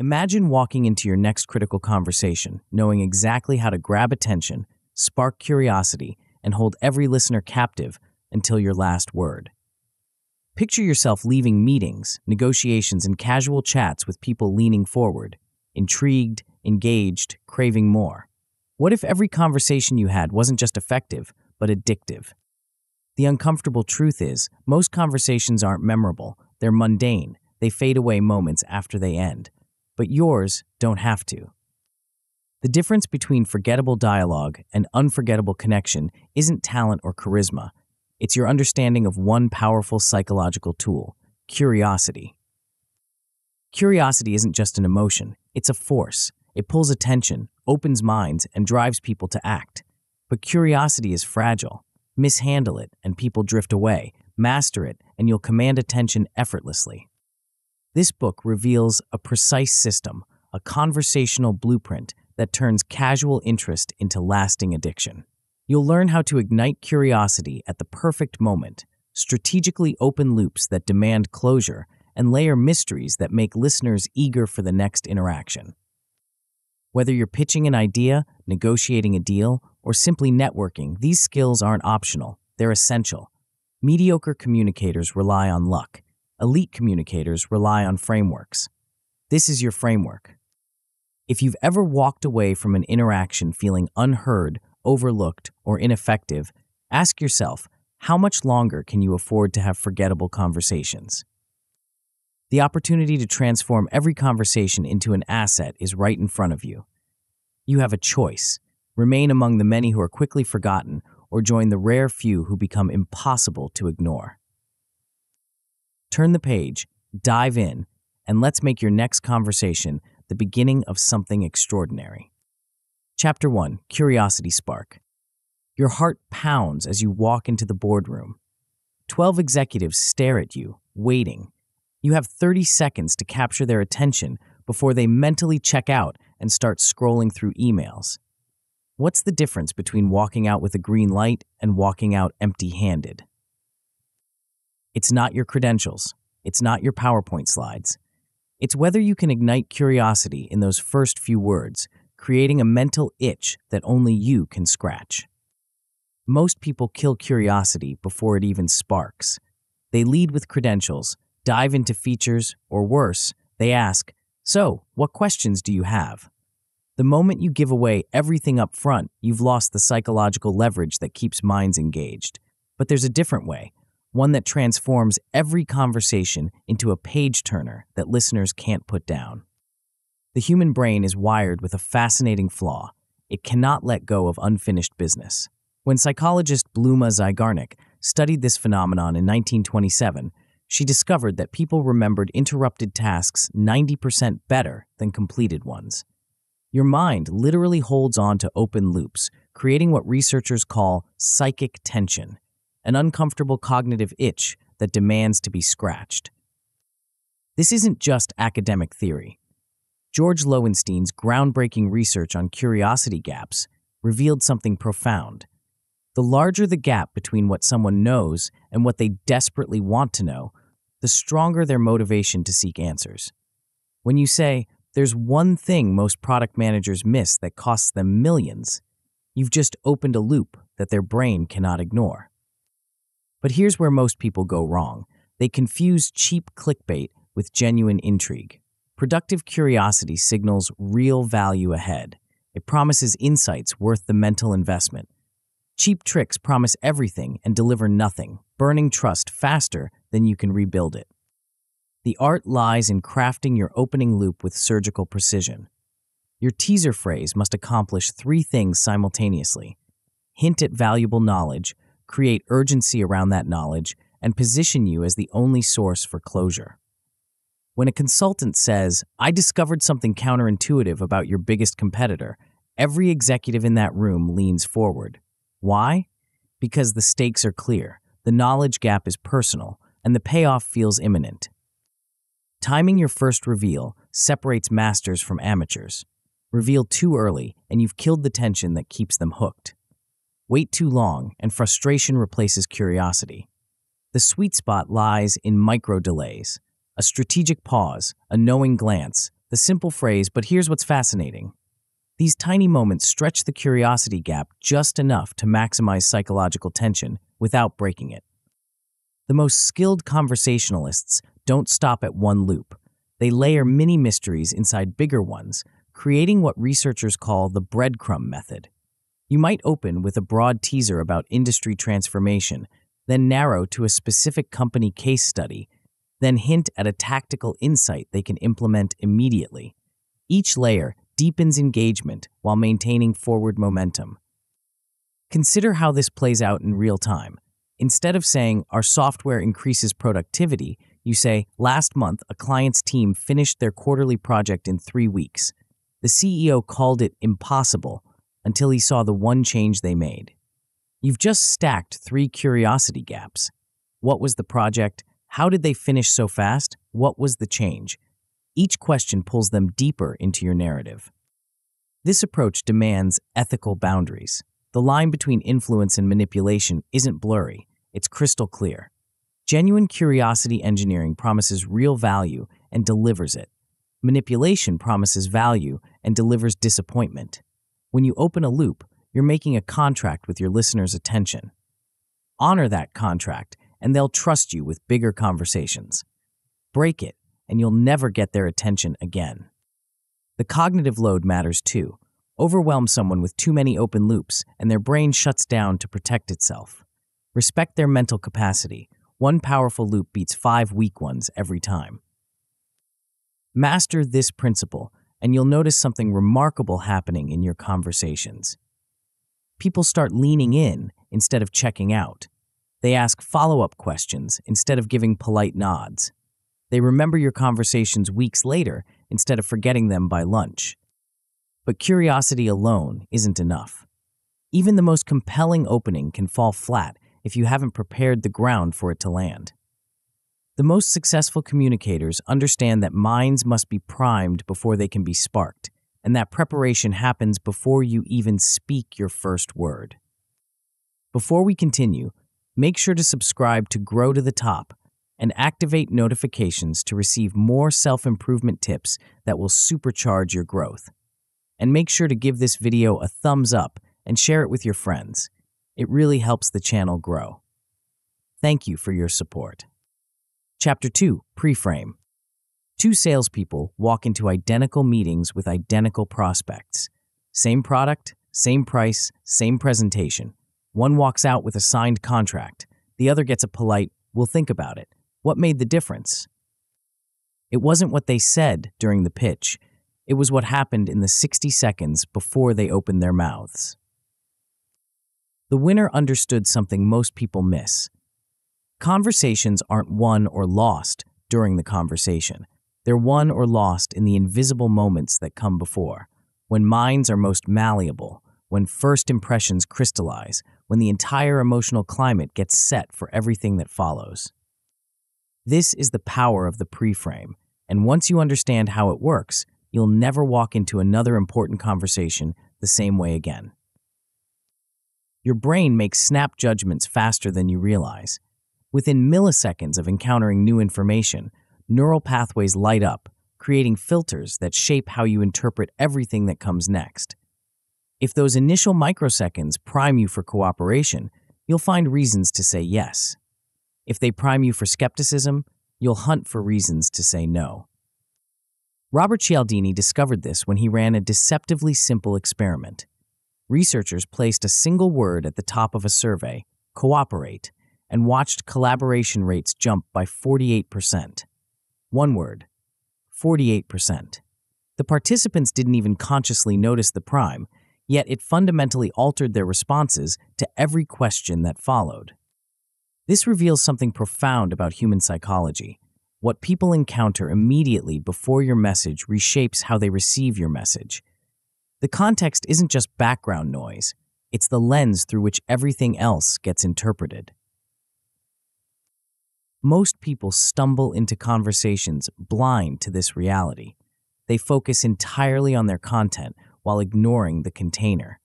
Imagine walking into your next critical conversation, knowing exactly how to grab attention, spark curiosity, and hold every listener captive until your last word. Picture yourself leaving meetings, negotiations, and casual chats with people leaning forward, intrigued, engaged, craving more. What if every conversation you had wasn't just effective, but addictive? The uncomfortable truth is, most conversations aren't memorable, they're mundane, they fade away moments after they end. But yours don't have to. The difference between forgettable dialogue and unforgettable connection isn't talent or charisma. It's your understanding of one powerful psychological tool: curiosity. Curiosity isn't just an emotion, it's a force. It pulls attention, opens minds, and drives people to act. But curiosity is fragile. Mishandle it, and people drift away. Master it, and you'll command attention effortlessly. This book reveals a precise system, a conversational blueprint that turns casual interest into lasting addiction. You'll learn how to ignite curiosity at the perfect moment, strategically open loops that demand closure, and layer mysteries that make listeners eager for the next interaction. Whether you're pitching an idea, negotiating a deal, or simply networking, these skills aren't optional, they're essential. Mediocre communicators rely on luck. Elite communicators rely on frameworks. This is your framework. If you've ever walked away from an interaction feeling unheard, overlooked, or ineffective, ask yourself, how much longer can you afford to have forgettable conversations? The opportunity to transform every conversation into an asset is right in front of you. You have a choice: remain among the many who are quickly forgotten, or join the rare few who become impossible to ignore. Turn the page, dive in, and let's make your next conversation the beginning of something extraordinary. Chapter 1: Curiosity Spark. Your heart pounds as you walk into the boardroom. 12 executives stare at you, waiting. You have 30 seconds to capture their attention before they mentally check out and start scrolling through emails. What's the difference between walking out with a green light and walking out empty-handed? It's not your credentials. It's not your PowerPoint slides. It's whether you can ignite curiosity in those first few words, creating a mental itch that only you can scratch. Most people kill curiosity before it even sparks. They lead with credentials, dive into features, or worse, they ask, "So, what questions do you have?" The moment you give away everything up front, you've lost the psychological leverage that keeps minds engaged. But there's a different way, one that transforms every conversation into a page-turner that listeners can't put down. The human brain is wired with a fascinating flaw. It cannot let go of unfinished business. When psychologist Bluma Zeigarnik studied this phenomenon in 1927, she discovered that people remembered interrupted tasks 90% better than completed ones. Your mind literally holds on to open loops, creating what researchers call psychic tension, an uncomfortable cognitive itch that demands to be scratched. This isn't just academic theory. George Loewenstein's groundbreaking research on curiosity gaps revealed something profound. The larger the gap between what someone knows and what they desperately want to know, the stronger their motivation to seek answers. When you say, "There's one thing most product managers miss that costs them millions," you've just opened a loop that their brain cannot ignore. But here's where most people go wrong. They confuse cheap clickbait with genuine intrigue. Productive curiosity signals real value ahead. It promises insights worth the mental investment. Cheap tricks promise everything and deliver nothing, burning trust faster than you can rebuild it. The art lies in crafting your opening loop with surgical precision. Your teaser phrase must accomplish 3 things simultaneously: hint at valuable knowledge, create urgency around that knowledge, and position you as the only source for closure. When a consultant says, "I discovered something counterintuitive about your biggest competitor," every executive in that room leans forward. Why? Because the stakes are clear, the knowledge gap is personal, and the payoff feels imminent. Timing your first reveal separates masters from amateurs. Reveal too early, and you've killed the tension that keeps them hooked. Wait too long, and frustration replaces curiosity. The sweet spot lies in micro delays. A strategic pause, a knowing glance, The simple phrase, "But here's what's fascinating." These tiny moments stretch the curiosity gap just enough to maximize psychological tension without breaking it. The most skilled conversationalists don't stop at one loop. They layer mini mysteries inside bigger ones, creating what researchers call the breadcrumb method. You might open with a broad teaser about industry transformation, then narrow to a specific company case study, then hint at a tactical insight they can implement immediately. Each layer deepens engagement while maintaining forward momentum. Consider how this plays out in real time. Instead of saying, "Our software increases productivity," you say, "Last month, a client's team finished their quarterly project in 3 weeks. The CEO called it impossible until he saw the one change they made." You've just stacked 3 curiosity gaps. What was the project? How did they finish so fast? What was the change? Each question pulls them deeper into your narrative. This approach demands ethical boundaries. The line between influence and manipulation isn't blurry, it's crystal clear. Genuine curiosity engineering promises real value and delivers it. Manipulation promises value and delivers disappointment. When you open a loop, you're making a contract with your listener's attention. Honor that contract, and they'll trust you with bigger conversations. Break it, and you'll never get their attention again. The cognitive load matters too. Overwhelm someone with too many open loops, and their brain shuts down to protect itself. Respect their mental capacity. One powerful loop beats 5 weak ones every time. Master this principle, and you'll notice something remarkable happening in your conversations. People start leaning in instead of checking out. They ask follow-up questions instead of giving polite nods. They remember your conversations weeks later instead of forgetting them by lunch. But curiosity alone isn't enough. Even the most compelling opening can fall flat if you haven't prepared the ground for it to land. The most successful communicators understand that minds must be primed before they can be sparked, and that preparation happens before you even speak your first word. Before we continue, make sure to subscribe to Grow to the Top and activate notifications to receive more self-improvement tips that will supercharge your growth. And make sure to give this video a thumbs up and share it with your friends. It really helps the channel grow. Thank you for your support. Chapter 2, Preframe. 2 salespeople walk into identical meetings with identical prospects. Same product, same price, same presentation. One walks out with a signed contract. The other gets a polite, "We'll think about it." What made the difference? It wasn't what they said during the pitch. It was what happened in the 60 seconds before they opened their mouths. The winner understood something most people miss. Conversations aren't won or lost during the conversation. They're won or lost in the invisible moments that come before, when minds are most malleable, when first impressions crystallize, when the entire emotional climate gets set for everything that follows. This is the power of the preframe, and once you understand how it works, you'll never walk into another important conversation the same way again. Your brain makes snap judgments faster than you realize. Within milliseconds of encountering new information, neural pathways light up, creating filters that shape how you interpret everything that comes next. If those initial microseconds prime you for cooperation, you'll find reasons to say yes. If they prime you for skepticism, you'll hunt for reasons to say no. Robert Cialdini discovered this when he ran a deceptively simple experiment. Researchers placed a single word at the top of a survey, cooperate, and watched collaboration rates jump by 48%. One word, 48%. The participants didn't even consciously notice the prime, yet it fundamentally altered their responses to every question that followed. This reveals something profound about human psychology. What people encounter immediately before your message reshapes how they receive your message. The context isn't just background noise, it's the lens through which everything else gets interpreted. Most people stumble into conversations blind to this reality. They focus entirely on their content while ignoring the container.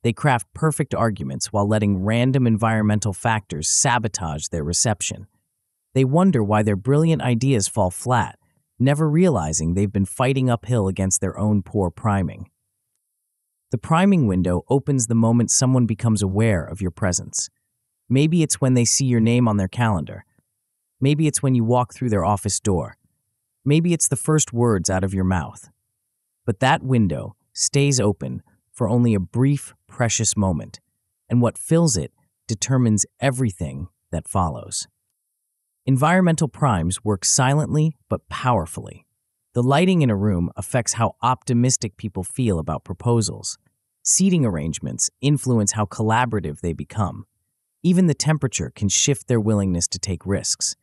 They craft perfect arguments while letting random environmental factors sabotage their reception. They wonder why their brilliant ideas fall flat, never realizing they've been fighting uphill against their own poor priming. The priming window opens the moment someone becomes aware of your presence. Maybe it's when they see your name on their calendar. Maybe it's when you walk through their office door. Maybe it's the first words out of your mouth. But that window stays open for only a brief, precious moment, and what fills it determines everything that follows. Environmental primes work silently but powerfully. The lighting in a room affects how optimistic people feel about proposals. Seating arrangements influence how collaborative they become. Even the temperature can shift their willingness to take risks.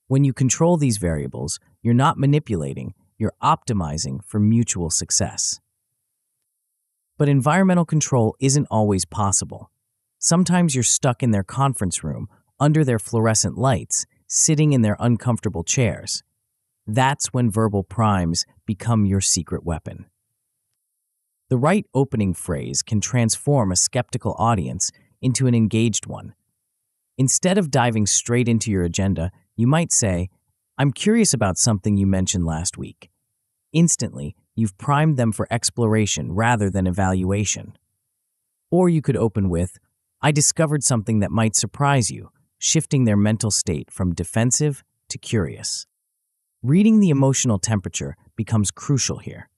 When you control these variables, you're not manipulating, you're optimizing for mutual success. But environmental control isn't always possible. Sometimes you're stuck in their conference room, under their fluorescent lights, sitting in their uncomfortable chairs. That's when verbal primes become your secret weapon. The right opening phrase can transform a skeptical audience into an engaged one. Instead of diving straight into your agenda, you might say, "I'm curious about something you mentioned last week." Instantly, you've primed them for exploration rather than evaluation. Or you could open with, "I discovered something that might surprise you," shifting their mental state from defensive to curious. Reading the emotional temperature becomes crucial here.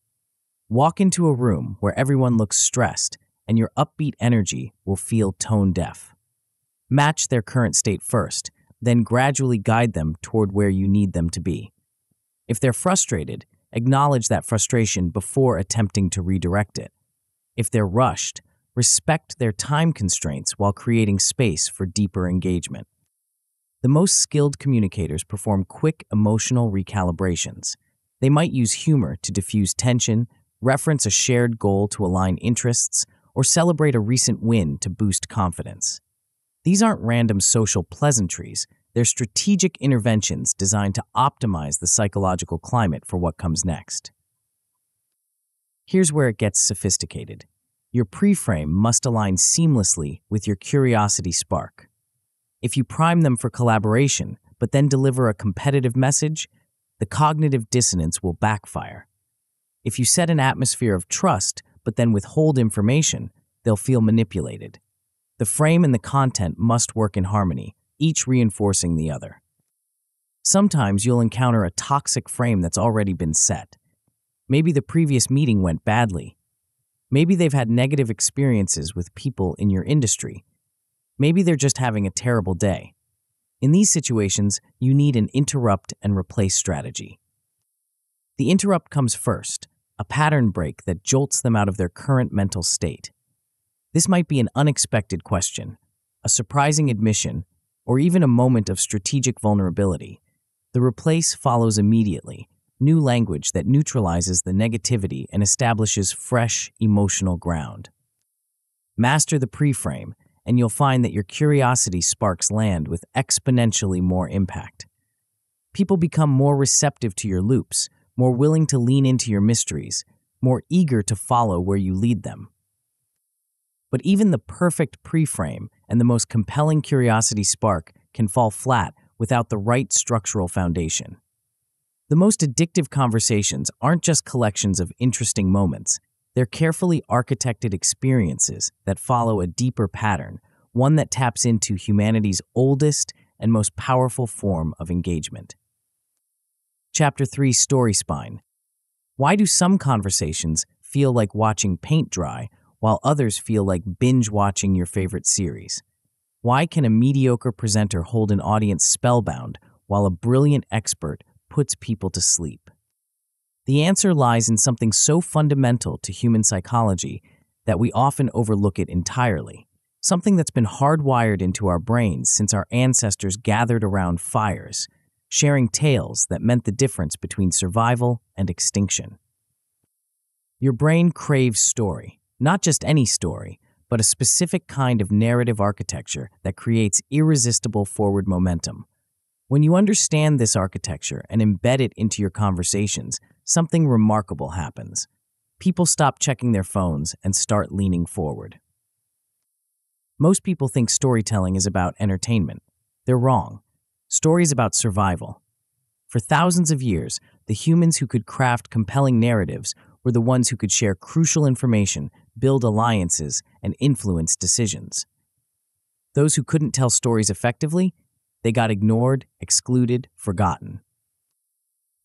Walk into a room where everyone looks stressed, and your upbeat energy will feel tone-deaf. Match their current state first, then gradually guide them toward where you need them to be. If they're frustrated, acknowledge that frustration before attempting to redirect it. If they're rushed, respect their time constraints while creating space for deeper engagement. The most skilled communicators perform quick emotional recalibrations. They might use humor to diffuse tension, reference a shared goal to align interests, or celebrate a recent win to boost confidence. These aren't random social pleasantries. They're strategic interventions designed to optimize the psychological climate for what comes next. Here's where it gets sophisticated. Your preframe must align seamlessly with your curiosity spark. If you prime them for collaboration, but then deliver a competitive message, the cognitive dissonance will backfire. If you set an atmosphere of trust, but then withhold information, they'll feel manipulated. The frame and the content must work in harmony, each reinforcing the other. Sometimes you'll encounter a toxic frame that's already been set. Maybe the previous meeting went badly. Maybe they've had negative experiences with people in your industry. Maybe they're just having a terrible day. In these situations, you need an interrupt and replace strategy. The interrupt comes first, a pattern break that jolts them out of their current mental state. This might be an unexpected question, a surprising admission, or even a moment of strategic vulnerability. The replace follows immediately, new language that neutralizes the negativity and establishes fresh emotional ground. Master the preframe, and you'll find that your curiosity sparks land with exponentially more impact. People become more receptive to your loops, more willing to lean into your mysteries, more eager to follow where you lead them. But even the perfect preframe and the most compelling curiosity spark can fall flat without the right structural foundation. The most addictive conversations aren't just collections of interesting moments. They're carefully architected experiences that follow a deeper pattern, one that taps into humanity's oldest and most powerful form of engagement. Chapter 3, Story Spine. Why do some conversations feel like watching paint dry, while others feel like binge-watching your favorite series? Why can a mediocre presenter hold an audience spellbound, while a brilliant expert puts people to sleep? The answer lies in something so fundamental to human psychology that we often overlook it entirely, something that's been hardwired into our brains since our ancestors gathered around fires, sharing tales that meant the difference between survival and extinction. Your brain craves story, not just any story, but a specific kind of narrative architecture that creates irresistible forward momentum. When you understand this architecture and embed it into your conversations, something remarkable happens. People stop checking their phones and start leaning forward. Most people think storytelling is about entertainment. They're wrong. Story is about survival. For thousands of years, the humans who could craft compelling narratives were the ones who could share crucial information, build alliances, and influence decisions. Those who couldn't tell stories effectively, they got ignored, excluded, forgotten.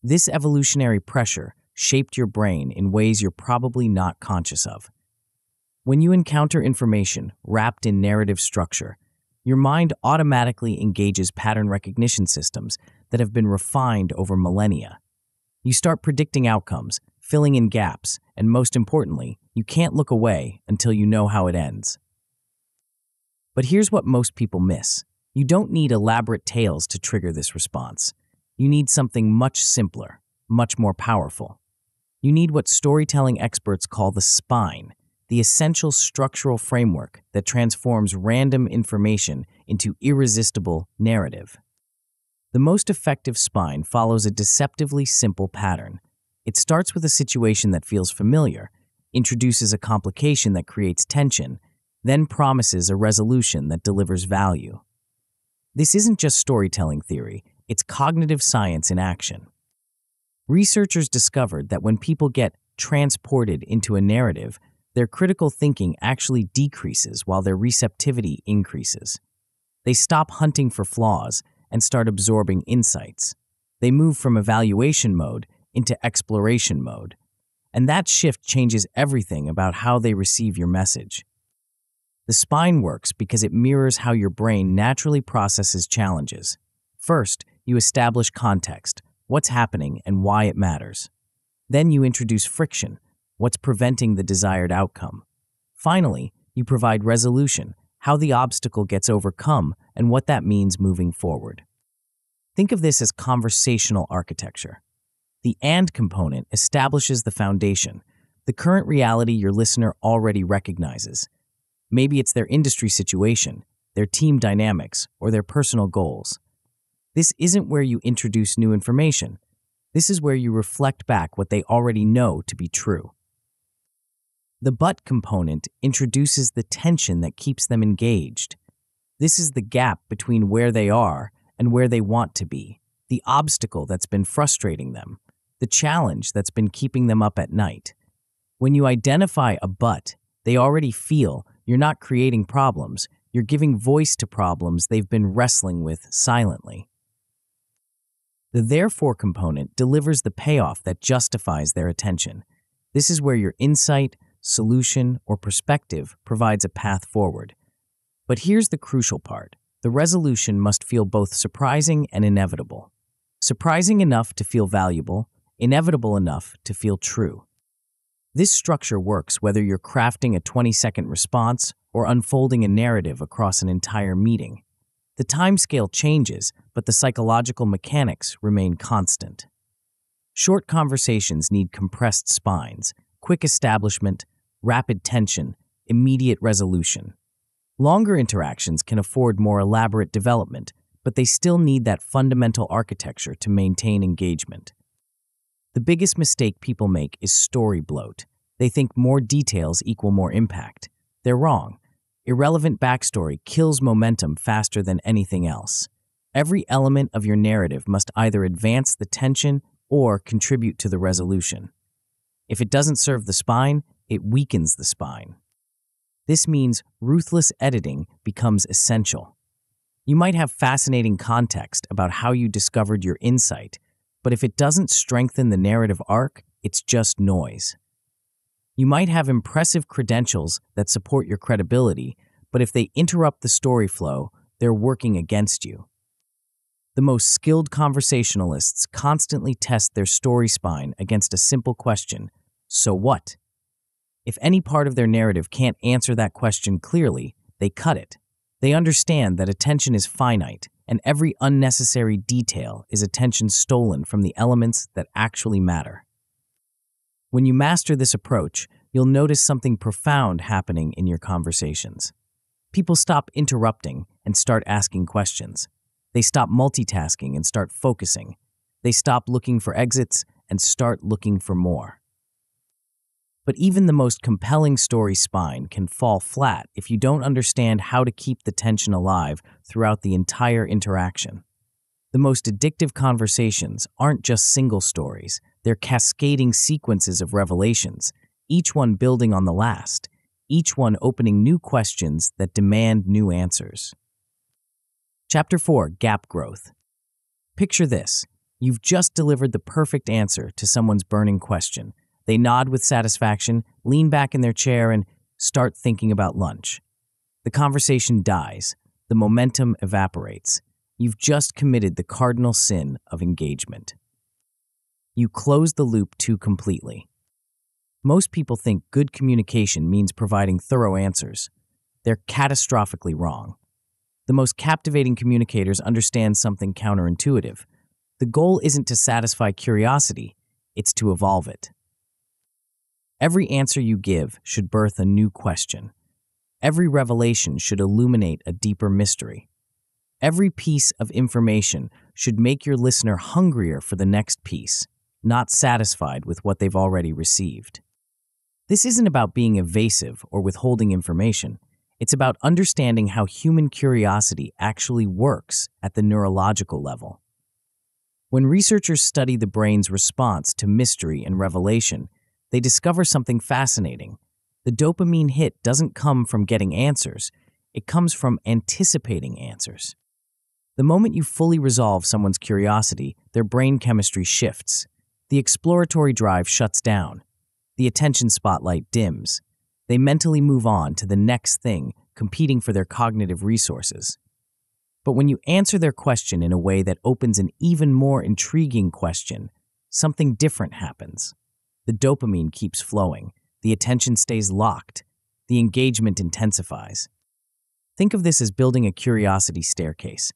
This evolutionary pressure shaped your brain in ways you're probably not conscious of. When you encounter information wrapped in narrative structure, your mind automatically engages pattern recognition systems that have been refined over millennia. You start predicting outcomes, filling in gaps, and most importantly, you can't look away until you know how it ends. But here's what most people miss. You don't need elaborate tales to trigger this response. You need something much simpler, much more powerful. You need what storytelling experts call the spine, the essential structural framework that transforms random information into irresistible narrative. The most effective spine follows a deceptively simple pattern. It starts with a situation that feels familiar, introduces a complication that creates tension, then promises a resolution that delivers value. This isn't just storytelling theory, it's cognitive science in action. Researchers discovered that when people get transported into a narrative, their critical thinking actually decreases while their receptivity increases. They stop hunting for flaws and start absorbing insights. They move from evaluation mode into exploration mode. And that shift changes everything about how they receive your message. The spine works because it mirrors how your brain naturally processes challenges. First, you establish context, what's happening and why it matters. Then you introduce friction, what's preventing the desired outcome. Finally, you provide resolution, how the obstacle gets overcome and what that means moving forward. Think of this as conversational architecture. The and component establishes the foundation, the current reality your listener already recognizes. Maybe it's their industry situation, their team dynamics, or their personal goals. This isn't where you introduce new information. This is where you reflect back what they already know to be true. The but component introduces the tension that keeps them engaged. This is the gap between where they are and where they want to be, the obstacle that's been frustrating them, the challenge that's been keeping them up at night. When you identify a but, they already feel you're not creating problems, you're giving voice to problems they've been wrestling with silently. The therefore component delivers the payoff that justifies their attention. This is where your insight, solution, or perspective provides a path forward. But here's the crucial part. The resolution must feel both surprising and inevitable. Surprising enough to feel valuable, inevitable enough to feel true. This structure works whether you're crafting a 20-second response or unfolding a narrative across an entire meeting. The timescale changes, but the psychological mechanics remain constant. Short conversations need compressed spines, quick establishment, rapid tension, immediate resolution. Longer interactions can afford more elaborate development, but they still need that fundamental architecture to maintain engagement. The biggest mistake people make is story bloat. They think more details equal more impact. They're wrong. Irrelevant backstory kills momentum faster than anything else. Every element of your narrative must either advance the tension or contribute to the resolution. If it doesn't serve the spine, it weakens the spine. This means ruthless editing becomes essential. You might have fascinating context about how you discovered your insight, but if it doesn't strengthen the narrative arc, it's just noise. You might have impressive credentials that support your credibility, but if they interrupt the story flow, they're working against you. The most skilled conversationalists constantly test their story spine against a simple question, so what? If any part of their narrative can't answer that question clearly, they cut it. They understand that attention is finite, and every unnecessary detail is attention stolen from the elements that actually matter. When you master this approach, you'll notice something profound happening in your conversations. People stop interrupting and start asking questions. They stop multitasking and start focusing. They stop looking for exits and start looking for more. But even the most compelling story spine can fall flat if you don't understand how to keep the tension alive throughout the entire interaction. The most addictive conversations aren't just single stories, they're cascading sequences of revelations, each one building on the last, each one opening new questions that demand new answers. Chapter 4: Gap Growth. Picture this. You've just delivered the perfect answer to someone's burning question. They nod with satisfaction, lean back in their chair, and start thinking about lunch. The conversation dies. The momentum evaporates. You've just committed the cardinal sin of engagement. You close the loop too completely. Most people think good communication means providing thorough answers. They're catastrophically wrong. The most captivating communicators understand something counterintuitive. The goal isn't to satisfy curiosity, it's to evolve it. Every answer you give should birth a new question. Every revelation should illuminate a deeper mystery. Every piece of information should make your listener hungrier for the next piece, not satisfied with what they've already received. This isn't about being evasive or withholding information. It's about understanding how human curiosity actually works at the neurological level. When researchers study the brain's response to mystery and revelation, they discover something fascinating. The dopamine hit doesn't come from getting answers, it comes from anticipating answers. The moment you fully resolve someone's curiosity, their brain chemistry shifts. The exploratory drive shuts down. The attention spotlight dims. They mentally move on to the next thing, competing for their cognitive resources. But when you answer their question in a way that opens an even more intriguing question, something different happens. The dopamine keeps flowing. The attention stays locked. The engagement intensifies. Think of this as building a curiosity staircase.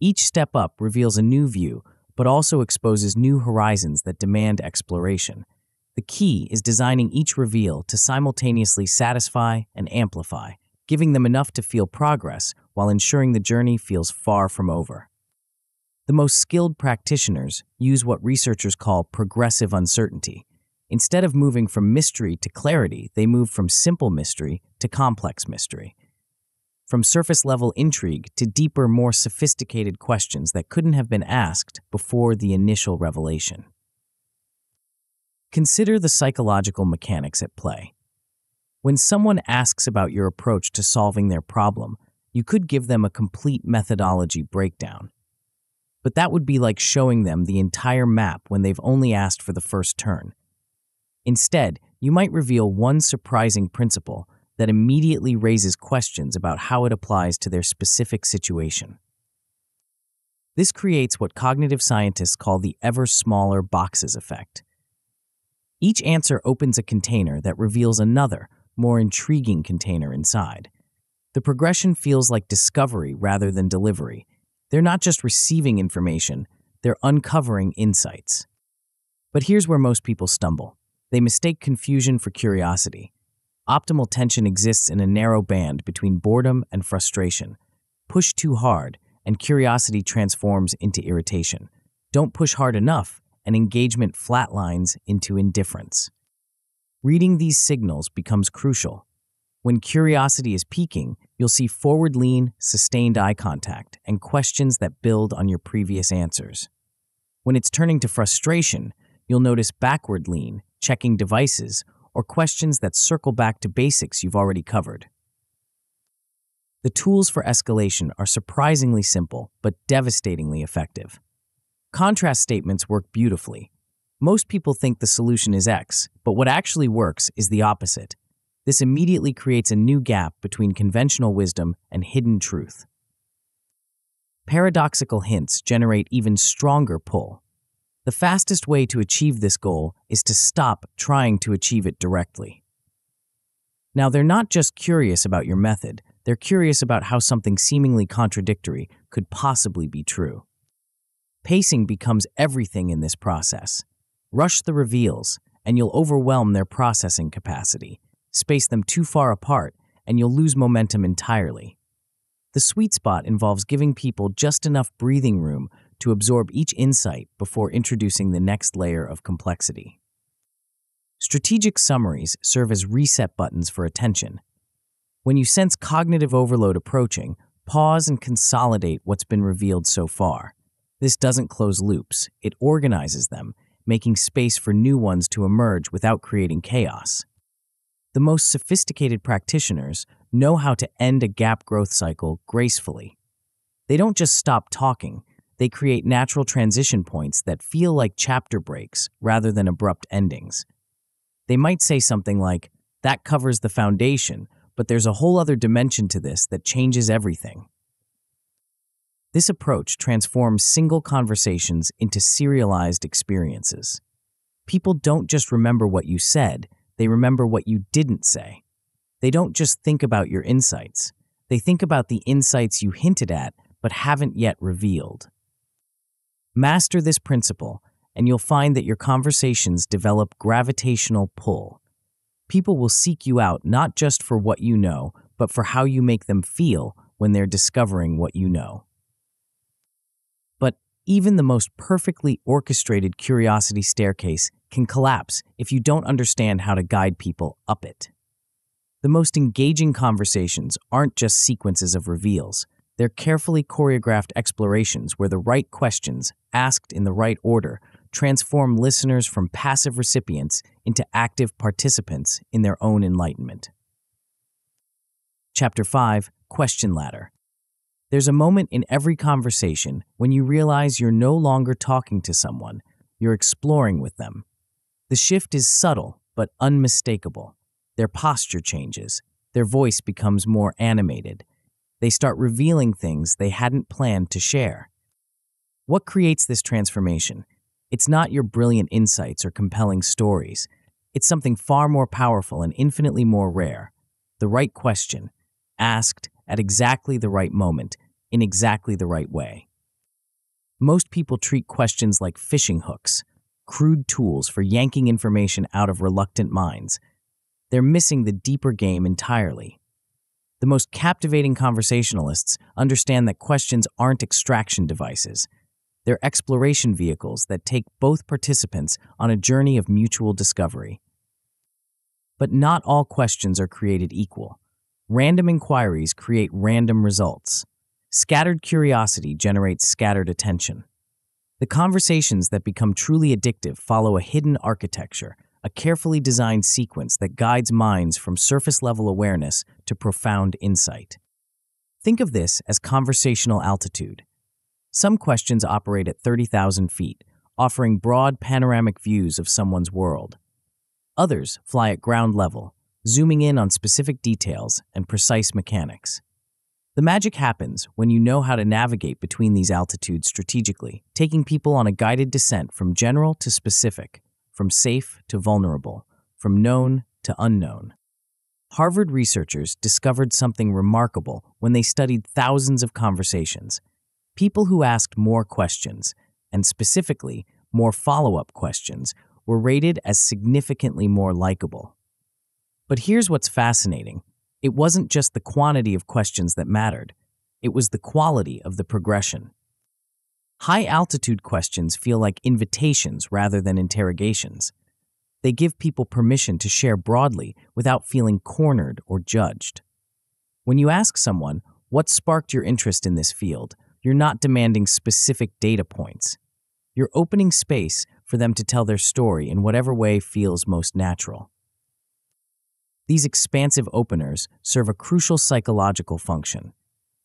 Each step up reveals a new view, but also exposes new horizons that demand exploration. The key is designing each reveal to simultaneously satisfy and amplify, giving them enough to feel progress while ensuring the journey feels far from over. The most skilled practitioners use what researchers call progressive uncertainty. Instead of moving from mystery to clarity, they move from simple mystery to complex mystery. From surface-level intrigue to deeper, more sophisticated questions that couldn't have been asked before the initial revelation. Consider the psychological mechanics at play. When someone asks about your approach to solving their problem, you could give them a complete methodology breakdown. But that would be like showing them the entire map when they've only asked for the first turn. Instead, you might reveal one surprising principle that immediately raises questions about how it applies to their specific situation. This creates what cognitive scientists call the ever smaller boxes effect. Each answer opens a container that reveals another, more intriguing container inside. The progression feels like discovery rather than delivery. They're not just receiving information, they're uncovering insights. But here's where most people stumble. They mistake confusion for curiosity. Optimal tension exists in a narrow band between boredom and frustration. Push too hard, and curiosity transforms into irritation. Don't push hard enough, and engagement flatlines into indifference. Reading these signals becomes crucial. When curiosity is peaking, you'll see forward lean, sustained eye contact, and questions that build on your previous answers. When it's turning to frustration, you'll notice backward lean, checking devices, or questions that circle back to basics you've already covered. The tools for escalation are surprisingly simple, but devastatingly effective. Contrast statements work beautifully. Most people think the solution is X, but what actually works is the opposite. This immediately creates a new gap between conventional wisdom and hidden truth. Paradoxical hints generate even stronger pull. The fastest way to achieve this goal is to stop trying to achieve it directly. Now, they're not just curious about your method, they're curious about how something seemingly contradictory could possibly be true. Pacing becomes everything in this process. Rush the reveals, and you'll overwhelm their processing capacity. Space them too far apart, and you'll lose momentum entirely. The sweet spot involves giving people just enough breathing room to absorb each insight before introducing the next layer of complexity. Strategic summaries serve as reset buttons for attention. When you sense cognitive overload approaching, pause and consolidate what's been revealed so far. This doesn't close loops, it organizes them, making space for new ones to emerge without creating chaos. The most sophisticated practitioners know how to end a gap growth cycle gracefully. They don't just stop talking, they create natural transition points that feel like chapter breaks rather than abrupt endings. They might say something like, "That covers the foundation, but there's a whole other dimension to this that changes everything." This approach transforms single conversations into serialized experiences. People don't just remember what you said, they remember what you didn't say. They don't just think about your insights, they think about the insights you hinted at but haven't yet revealed. Master this principle, and you'll find that your conversations develop gravitational pull. People will seek you out not just for what you know, but for how you make them feel when they're discovering what you know. But even the most perfectly orchestrated curiosity staircase can collapse if you don't understand how to guide people up it. The most engaging conversations aren't just sequences of reveals. They're carefully choreographed explorations where the right questions, asked in the right order, transform listeners from passive recipients into active participants in their own enlightenment. Chapter 5, Question Ladder. There's a moment in every conversation when you realize you're no longer talking to someone, you're exploring with them. The shift is subtle but unmistakable. Their posture changes, their voice becomes more animated. They start revealing things they hadn't planned to share. What creates this transformation? It's not your brilliant insights or compelling stories. It's something far more powerful and infinitely more rare. The right question, asked at exactly the right moment, in exactly the right way. Most people treat questions like fishing hooks, crude tools for yanking information out of reluctant minds. They're missing the deeper game entirely. The most captivating conversationalists understand that questions aren't extraction devices. They're exploration vehicles that take both participants on a journey of mutual discovery. But not all questions are created equal. Random inquiries create random results. Scattered curiosity generates scattered attention. The conversations that become truly addictive follow a hidden architecture, a carefully designed sequence that guides minds from surface-level awareness to profound insight. Think of this as conversational altitude. Some questions operate at 30,000 feet, offering broad panoramic views of someone's world. Others fly at ground level, zooming in on specific details and precise mechanics. The magic happens when you know how to navigate between these altitudes strategically, taking people on a guided descent from general to specific, from safe to vulnerable, from known to unknown. Harvard researchers discovered something remarkable when they studied thousands of conversations. People who asked more questions, and specifically more follow-up questions, were rated as significantly more likable. But here's what's fascinating. It wasn't just the quantity of questions that mattered. It was the quality of the progression. High-altitude questions feel like invitations rather than interrogations. They give people permission to share broadly without feeling cornered or judged. When you ask someone, "What sparked your interest in this field?" you're not demanding specific data points. You're opening space for them to tell their story in whatever way feels most natural. These expansive openers serve a crucial psychological function.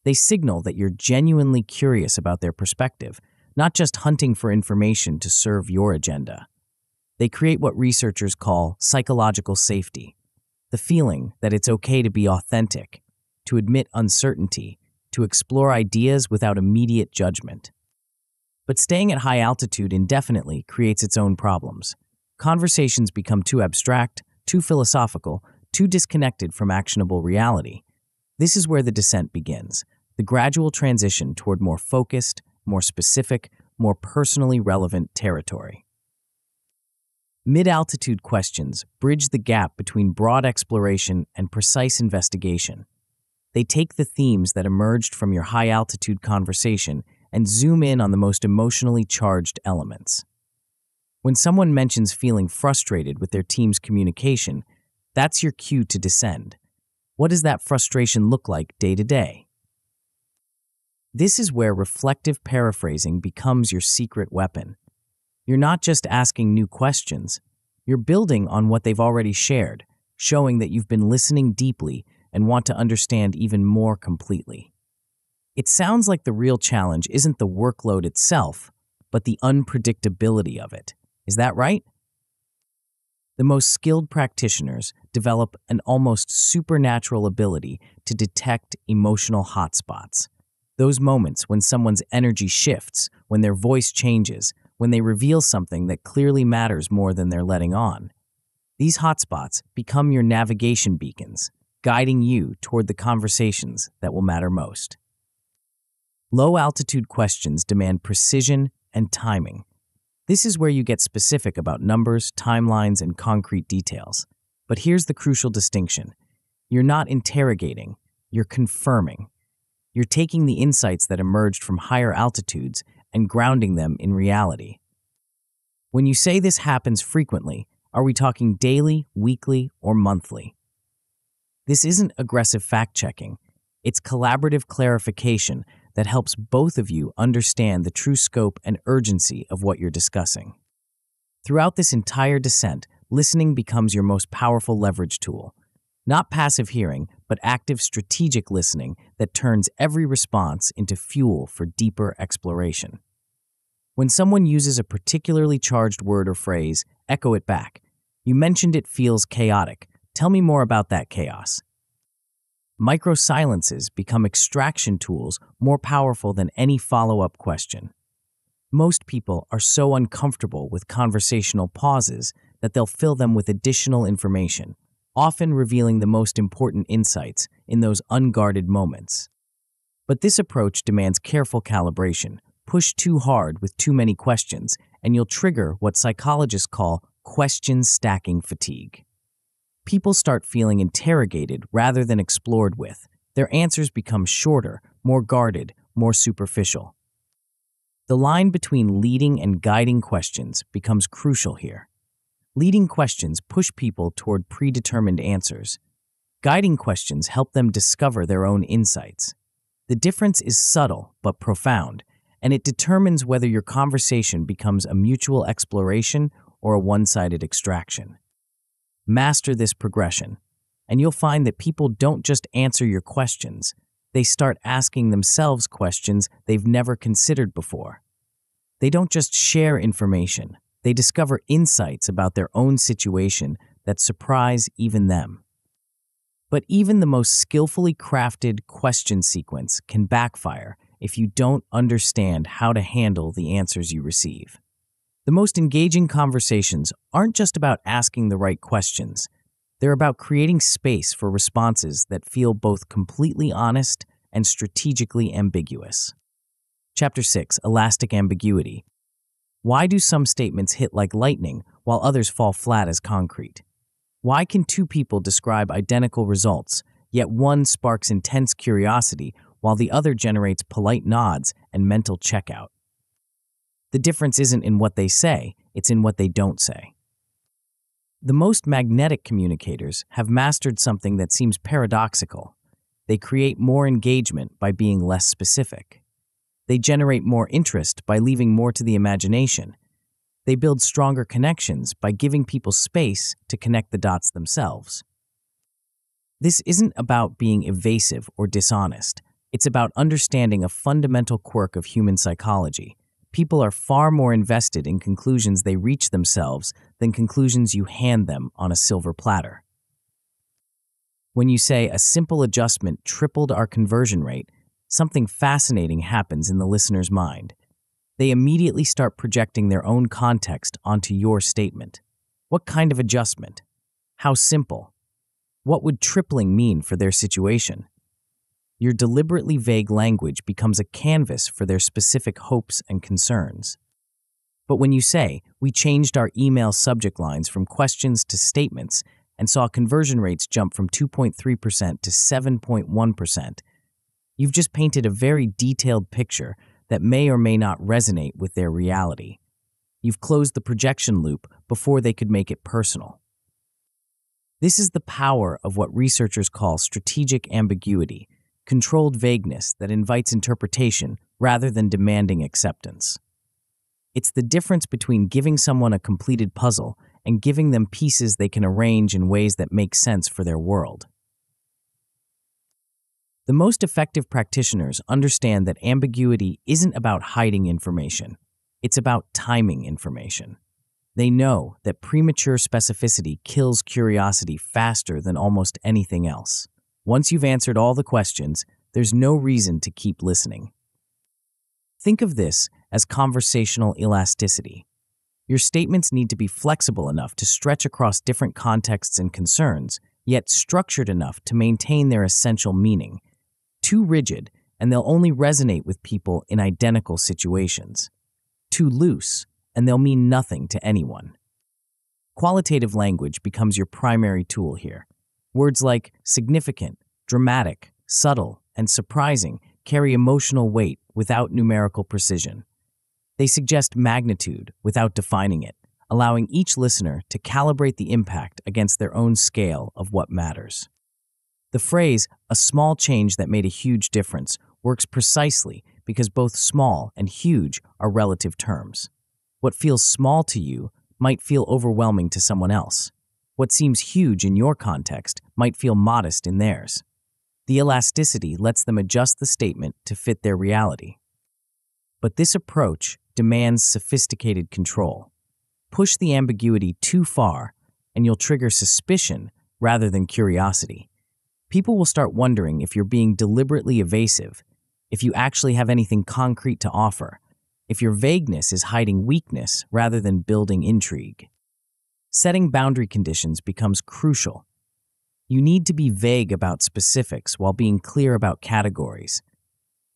They signal that you're genuinely curious about their perspective, not just hunting for information to serve your agenda. They create what researchers call psychological safety, the feeling that it's okay to be authentic, to admit uncertainty, to explore ideas without immediate judgment. But staying at high altitude indefinitely creates its own problems. Conversations become too abstract, too philosophical, too disconnected from actionable reality. This is where the descent begins, the gradual transition toward more focused, more specific, more personally relevant territory. Mid-altitude questions bridge the gap between broad exploration and precise investigation. They take the themes that emerged from your high-altitude conversation and zoom in on the most emotionally charged elements. When someone mentions feeling frustrated with their team's communication, that's your cue to descend. What does that frustration look like day to day? This is where reflective paraphrasing becomes your secret weapon. You're not just asking new questions, you're building on what they've already shared, showing that you've been listening deeply and want to understand even more completely. It sounds like the real challenge isn't the workload itself, but the unpredictability of it. Is that right? The most skilled practitioners develop an almost supernatural ability to detect emotional hotspots. Those moments when someone's energy shifts, when their voice changes, when they reveal something that clearly matters more than they're letting on. These hotspots become your navigation beacons, guiding you toward the conversations that will matter most. Low-altitude questions demand precision and timing. This is where you get specific about numbers, timelines, and concrete details. But here's the crucial distinction. You're not interrogating, you're confirming. You're taking the insights that emerged from higher altitudes and grounding them in reality. When you say this happens frequently, are we talking daily, weekly, or monthly? This isn't aggressive fact-checking. It's collaborative clarification that helps both of you understand the true scope and urgency of what you're discussing. Throughout this entire descent, listening becomes your most powerful leverage tool. Not passive hearing, but active strategic listening that turns every response into fuel for deeper exploration. When someone uses a particularly charged word or phrase, echo it back. You mentioned it feels chaotic. Tell me more about that chaos. Micro-silences become extraction tools more powerful than any follow-up question. Most people are so uncomfortable with conversational pauses that they'll fill them with additional information, often revealing the most important insights in those unguarded moments. But this approach demands careful calibration. Push too hard with too many questions, and you'll trigger what psychologists call question stacking fatigue. People start feeling interrogated rather than explored with. Their answers become shorter, more guarded, more superficial. The line between leading and guiding questions becomes crucial here. Leading questions push people toward predetermined answers. Guiding questions help them discover their own insights. The difference is subtle but profound, and it determines whether your conversation becomes a mutual exploration or a one-sided extraction. Master this progression, and you'll find that people don't just answer your questions, they start asking themselves questions they've never considered before. They don't just share information, they discover insights about their own situation that surprise even them. But even the most skillfully crafted question sequence can backfire if you don't understand how to handle the answers you receive. The most engaging conversations aren't just about asking the right questions. They're about creating space for responses that feel both completely honest and strategically ambiguous. Chapter 6, Elastic Ambiguity. Why do some statements hit like lightning while others fall flat as concrete? Why can two people describe identical results, yet one sparks intense curiosity while the other generates polite nods and mental checkout? The difference isn't in what they say, it's in what they don't say. The most magnetic communicators have mastered something that seems paradoxical. They create more engagement by being less specific. They generate more interest by leaving more to the imagination. They build stronger connections by giving people space to connect the dots themselves. This isn't about being evasive or dishonest. It's about understanding a fundamental quirk of human psychology. People are far more invested in conclusions they reach themselves than conclusions you hand them on a silver platter. When you say a simple adjustment tripled our conversion rate, something fascinating happens in the listener's mind. They immediately start projecting their own context onto your statement. What kind of adjustment? How simple? What would tripling mean for their situation? Your deliberately vague language becomes a canvas for their specific hopes and concerns. But when you say, we changed our email subject lines from questions to statements and saw conversion rates jump from 2.3% to 7.1%, you've just painted a very detailed picture that may or may not resonate with their reality. You've closed the projection loop before they could make it personal. This is the power of what researchers call strategic ambiguity. controlled vagueness that invites interpretation rather than demanding acceptance. It's the difference between giving someone a completed puzzle and giving them pieces they can arrange in ways that make sense for their world. The most effective practitioners understand that ambiguity isn't about hiding information. It's about timing information. They know that premature specificity kills curiosity faster than almost anything else. Once you've answered all the questions, there's no reason to keep listening. Think of this as conversational elasticity. Your statements need to be flexible enough to stretch across different contexts and concerns, yet structured enough to maintain their essential meaning. Too rigid, and they'll only resonate with people in identical situations. Too loose, and they'll mean nothing to anyone. Qualitative language becomes your primary tool here. Words like significant, dramatic, subtle, and surprising carry emotional weight without numerical precision. They suggest magnitude without defining it, allowing each listener to calibrate the impact against their own scale of what matters. The phrase, "a small change that made a huge difference," works precisely because both small and huge are relative terms. What feels small to you might feel overwhelming to someone else. What seems huge in your context might feel modest in theirs. The elasticity lets them adjust the statement to fit their reality. But this approach demands sophisticated control. Push the ambiguity too far, and you'll trigger suspicion rather than curiosity. People will start wondering if you're being deliberately evasive, if you actually have anything concrete to offer, if your vagueness is hiding weakness rather than building intrigue. Setting boundary conditions becomes crucial. You need to be vague about specifics while being clear about categories.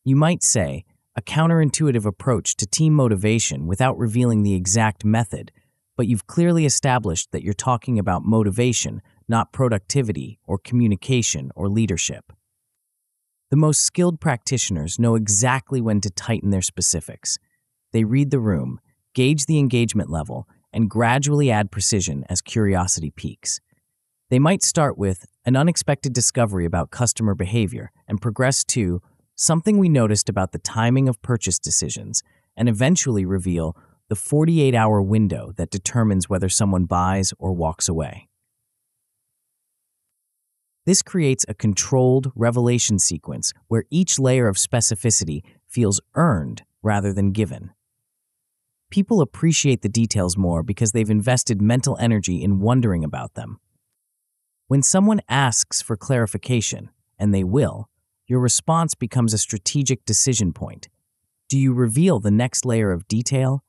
You might say, a counterintuitive approach to team motivation without revealing the exact method, but you've clearly established that you're talking about motivation, not productivity or communication or leadership. The most skilled practitioners know exactly when to tighten their specifics. They read the room, gauge the engagement level, and gradually add precision as curiosity peaks. They might start with an unexpected discovery about customer behavior and progress to something we noticed about the timing of purchase decisions, and eventually reveal the 48-hour window that determines whether someone buys or walks away. This creates a controlled revelation sequence where each layer of specificity feels earned rather than given. People appreciate the details more because they've invested mental energy in wondering about them. When someone asks for clarification, and they will, your response becomes a strategic decision point. Do you reveal the next layer of detail,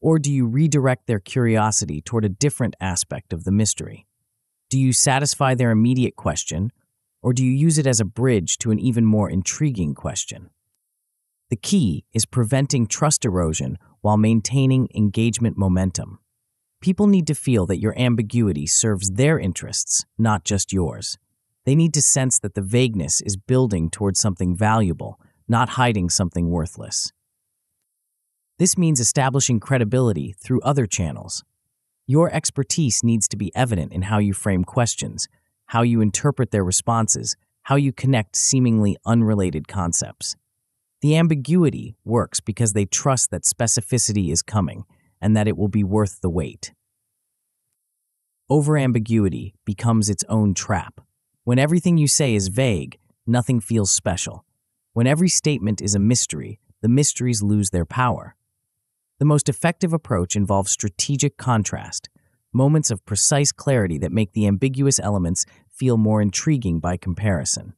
or do you redirect their curiosity toward a different aspect of the mystery? Do you satisfy their immediate question, or do you use it as a bridge to an even more intriguing question? The key is preventing trust erosion while maintaining engagement momentum. People need to feel that your ambiguity serves their interests, not just yours. They need to sense that the vagueness is building towards something valuable, not hiding something worthless. This means establishing credibility through other channels. Your expertise needs to be evident in how you frame questions, how you interpret their responses, how you connect seemingly unrelated concepts. The ambiguity works because they trust that specificity is coming and that it will be worth the wait. Over-ambiguity becomes its own trap. When everything you say is vague, nothing feels special. When every statement is a mystery, the mysteries lose their power. The most effective approach involves strategic contrast, moments of precise clarity that make the ambiguous elements feel more intriguing by comparison.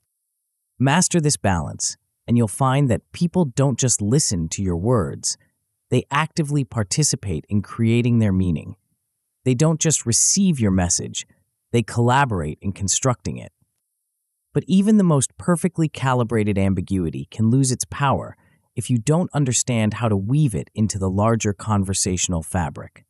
Master this balance, and you'll find that people don't just listen to your words, they actively participate in creating their meaning. They don't just receive your message, they collaborate in constructing it. But even the most perfectly calibrated ambiguity can lose its power if you don't understand how to weave it into the larger conversational fabric.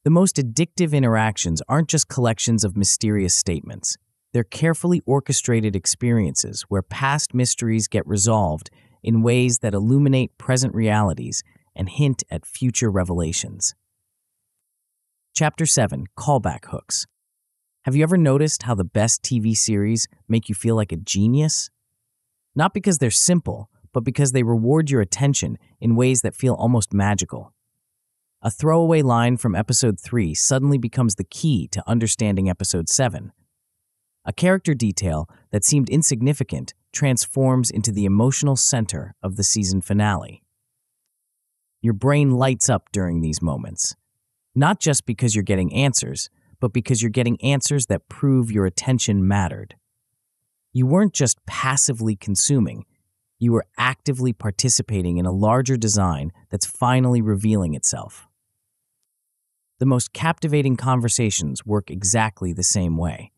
The most addictive interactions aren't just collections of mysterious statements. They're carefully orchestrated experiences where past mysteries get resolved in ways that illuminate present realities and hint at future revelations. Chapter 7, Callback Hooks. Have you ever noticed how the best TV series make you feel like a genius? Not because they're simple, but because they reward your attention in ways that feel almost magical. A throwaway line from episode 3 suddenly becomes the key to understanding episode 7. A character detail that seemed insignificant transforms into the emotional center of the season finale. Your brain lights up during these moments, not just because you're getting answers, but because you're getting answers that prove your attention mattered. You weren't just passively consuming, you were actively participating in a larger design that's finally revealing itself. The most captivating conversations work exactly the same way.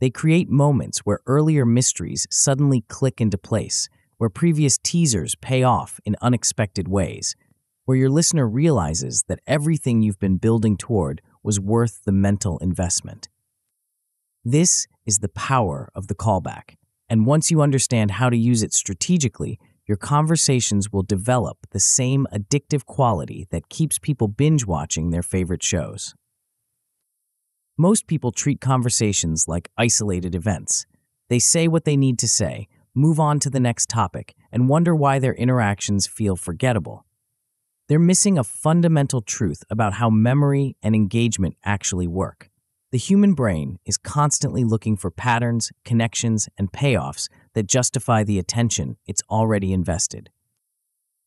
They create moments where earlier mysteries suddenly click into place, where previous teasers pay off in unexpected ways, where your listener realizes that everything you've been building toward was worth the mental investment. This is the power of the callback, and once you understand how to use it strategically, your conversations will develop the same addictive quality that keeps people binge-watching their favorite shows. Most people treat conversations like isolated events. They say what they need to say, move on to the next topic, and wonder why their interactions feel forgettable. They're missing a fundamental truth about how memory and engagement actually work. The human brain is constantly looking for patterns, connections, and payoffs that justify the attention it's already invested.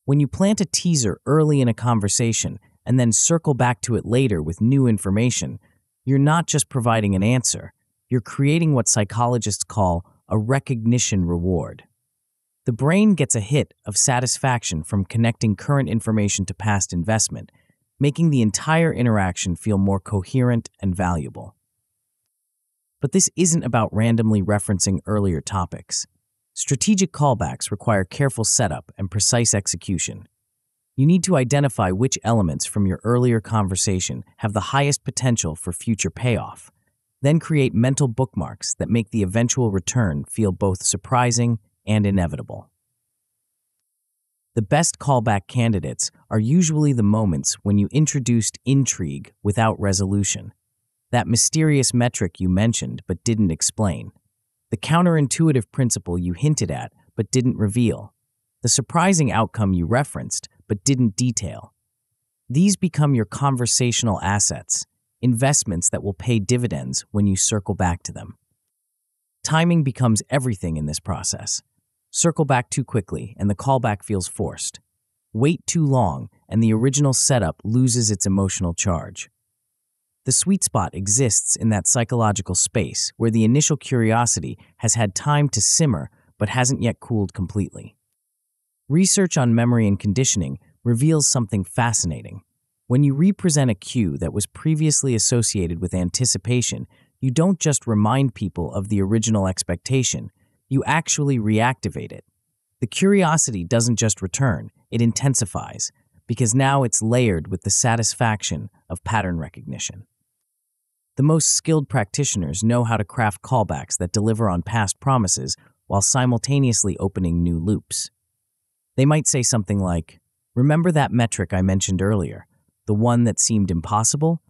When you plant a teaser early in a conversation and then circle back to it later with new information, you're not just providing an answer, you're creating what psychologists call a recognition reward. The brain gets a hit of satisfaction from connecting current information to past investment, making the entire interaction feel more coherent and valuable. But this isn't about randomly referencing earlier topics. Strategic callbacks require careful setup and precise execution. You need to identify which elements from your earlier conversation have the highest potential for future payoff, then create mental bookmarks that make the eventual return feel both surprising and inevitable. The best callback candidates are usually the moments when you introduced intrigue without resolution, that mysterious metric you mentioned but didn't explain, the counterintuitive principle you hinted at but didn't reveal, the surprising outcome you referenced but didn't detail. These become your conversational assets, investments that will pay dividends when you circle back to them. Timing becomes everything in this process. Circle back too quickly and the callback feels forced. Wait too long and the original setup loses its emotional charge. The sweet spot exists in that psychological space where the initial curiosity has had time to simmer but hasn't yet cooled completely. Research on memory and conditioning reveals something fascinating. When you represent a cue that was previously associated with anticipation, you don't just remind people of the original expectation, you actually reactivate it. The curiosity doesn't just return, it intensifies, because now it's layered with the satisfaction of pattern recognition. The most skilled practitioners know how to craft callbacks that deliver on past promises while simultaneously opening new loops. They might say something like, "Remember that metric I mentioned earlier, the one that seemed impossible?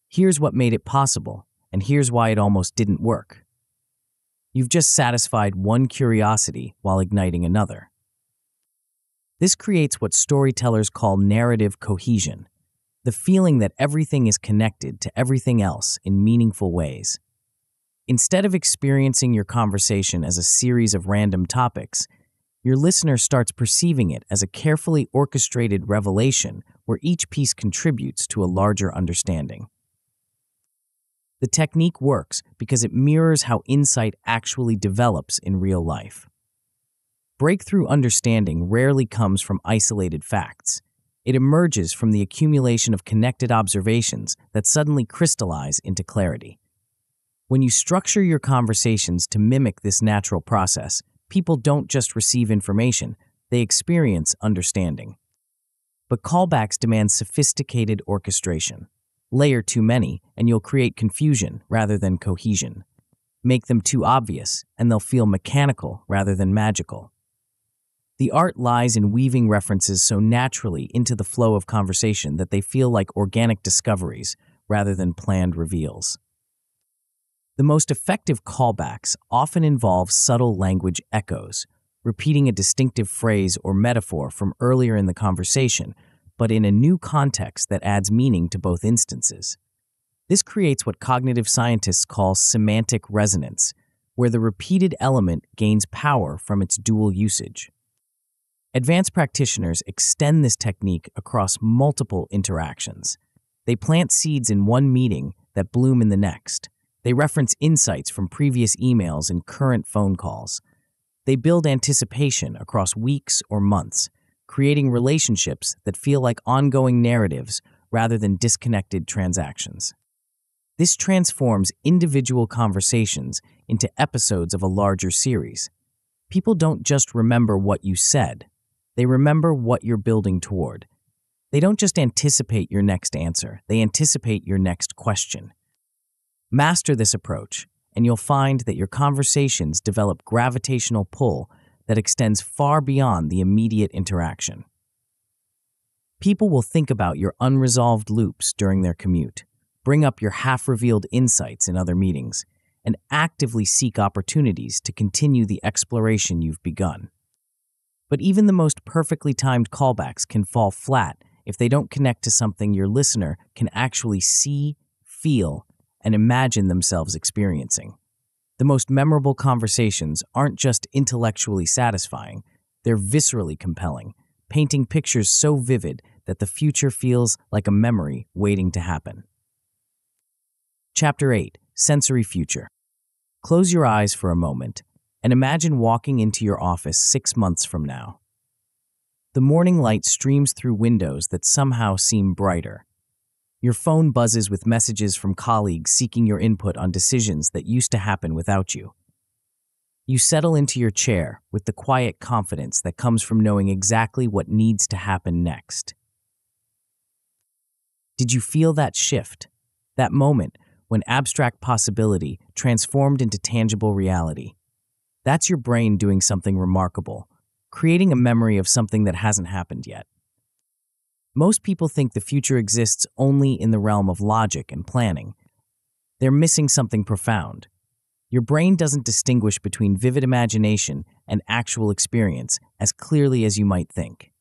Here's what made it possible, and here's why it almost didn't work." You've just satisfied one curiosity while igniting another. This creates what storytellers call narrative cohesion, the feeling that everything is connected to everything else in meaningful ways. Instead of experiencing your conversation as a series of random topics, your listener starts perceiving it as a carefully orchestrated revelation where each piece contributes to a larger understanding. The technique works because it mirrors how insight actually develops in real life. Breakthrough understanding rarely comes from isolated facts. It emerges from the accumulation of connected observations that suddenly crystallize into clarity. When you structure your conversations to mimic this natural process, people don't just receive information, they experience understanding. But callbacks demand sophisticated orchestration. Layer too many, and you'll create confusion rather than cohesion. Make them too obvious, and they'll feel mechanical rather than magical. The art lies in weaving references so naturally into the flow of conversation that they feel like organic discoveries rather than planned reveals. The most effective callbacks often involve subtle language echoes, repeating a distinctive phrase or metaphor from earlier in the conversation, but in a new context that adds meaning to both instances. This creates what cognitive scientists call semantic resonance, where the repeated element gains power from its dual usage. Advanced practitioners extend this technique across multiple interactions. They plant seeds in one meeting that bloom in the next. They reference insights from previous emails and current phone calls. They build anticipation across weeks or months, creating relationships that feel like ongoing narratives rather than disconnected transactions. This transforms individual conversations into episodes of a larger series. People don't just remember what you said, they remember what you're building toward. They don't just anticipate your next answer, they anticipate your next question. Master this approach, and you'll find that your conversations develop gravitational pull that extends far beyond the immediate interaction. People will think about your unresolved loops during their commute, bring up your half-revealed insights in other meetings, and actively seek opportunities to continue the exploration you've begun. But even the most perfectly timed callbacks can fall flat if they don't connect to something your listener can actually see, feel, and imagine themselves experiencing. The most memorable conversations aren't just intellectually satisfying, they're viscerally compelling, painting pictures so vivid that the future feels like a memory waiting to happen. Chapter 8. Sensory Future. Close your eyes for a moment and imagine walking into your office 6 months from now. The morning light streams through windows that somehow seem brighter. Your phone buzzes with messages from colleagues seeking your input on decisions that used to happen without you. You settle into your chair with the quiet confidence that comes from knowing exactly what needs to happen next. Did you feel that shift? That moment when abstract possibility transformed into tangible reality? That's your brain doing something remarkable, creating a memory of something that hasn't happened yet. Most people think the future exists only in the realm of logic and planning. They're missing something profound. Your brain doesn't distinguish between vivid imagination and actual experience as clearly as you might think.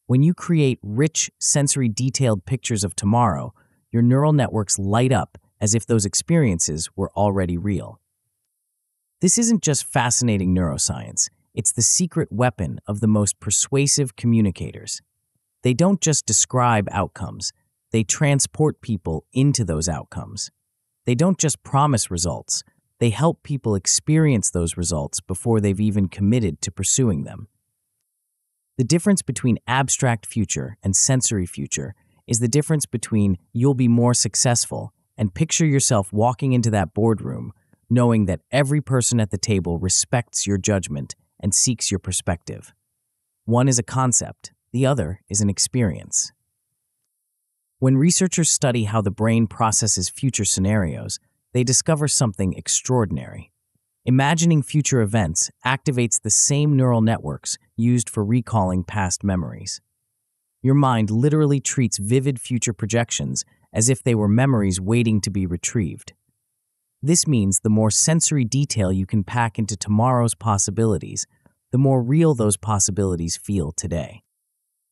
When you create rich, sensory detailed pictures of tomorrow, your neural networks light up as if those experiences were already real. This isn't just fascinating neuroscience, it's the secret weapon of the most persuasive communicators. They don't just describe outcomes, they transport people into those outcomes. They don't just promise results, they help people experience those results before they've even committed to pursuing them. The difference between abstract future and sensory future is the difference between you'll be more successful and picture yourself walking into that boardroom knowing that every person at the table respects your judgment and seeks your perspective. One is a concept, the other is an experience. When researchers study how the brain processes future scenarios, they discover something extraordinary. Imagining future events activates the same neural networks used for recalling past memories. Your mind literally treats vivid future projections as if they were memories waiting to be retrieved. This means the more sensory detail you can pack into tomorrow's possibilities, the more real those possibilities feel today.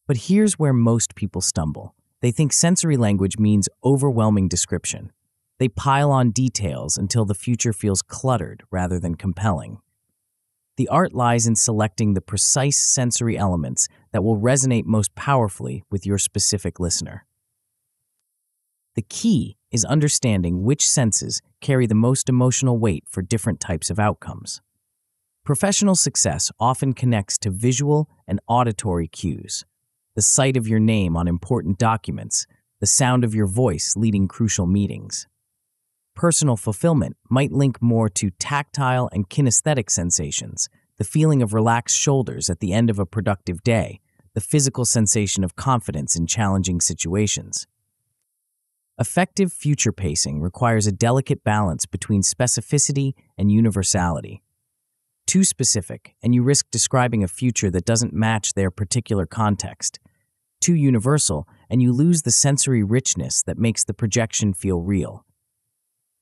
But here's where most people stumble. They think sensory language means overwhelming description. They pile on details until the future feels cluttered rather than compelling. The art lies in selecting the precise sensory elements that will resonate most powerfully with your specific listener. The key is understanding which senses carry the most emotional weight for different types of outcomes. Professional success often connects to visual and auditory cues. The sight of your name on important documents, the sound of your voice leading crucial meetings. Personal fulfillment might link more to tactile and kinesthetic sensations, the feeling of relaxed shoulders at the end of a productive day, the physical sensation of confidence in challenging situations. Effective future pacing requires a delicate balance between specificity and universality. Too specific, and you risk describing a future that doesn't match their particular context. Too universal, and you lose the sensory richness that makes the projection feel real.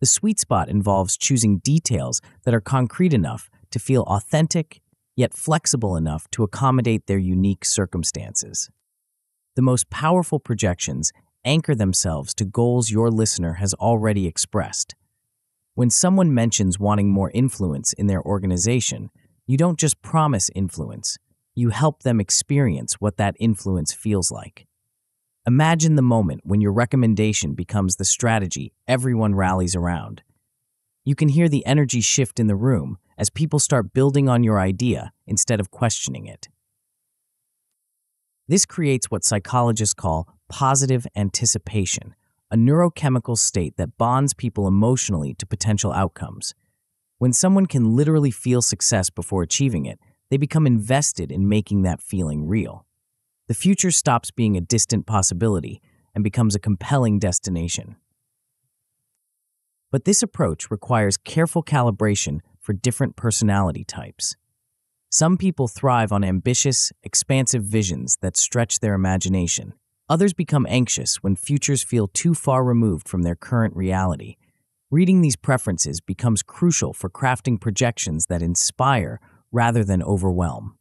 The sweet spot involves choosing details that are concrete enough to feel authentic yet flexible enough to accommodate their unique circumstances. The most powerful projections anchor themselves to goals your listener has already expressed. When someone mentions wanting more influence in their organization, you don't just promise influence, you help them experience what that influence feels like. Imagine the moment when your recommendation becomes the strategy everyone rallies around. You can hear the energy shift in the room as people start building on your idea instead of questioning it. This creates what psychologists call positive anticipation, a neurochemical state that bonds people emotionally to potential outcomes. When someone can literally feel success before achieving it, they become invested in making that feeling real. The future stops being a distant possibility and becomes a compelling destination. But this approach requires careful calibration for different personality types. Some people thrive on ambitious, expansive visions that stretch their imagination. Others become anxious when futures feel too far removed from their current reality. Reading these preferences becomes crucial for crafting projections that inspire rather than overwhelm.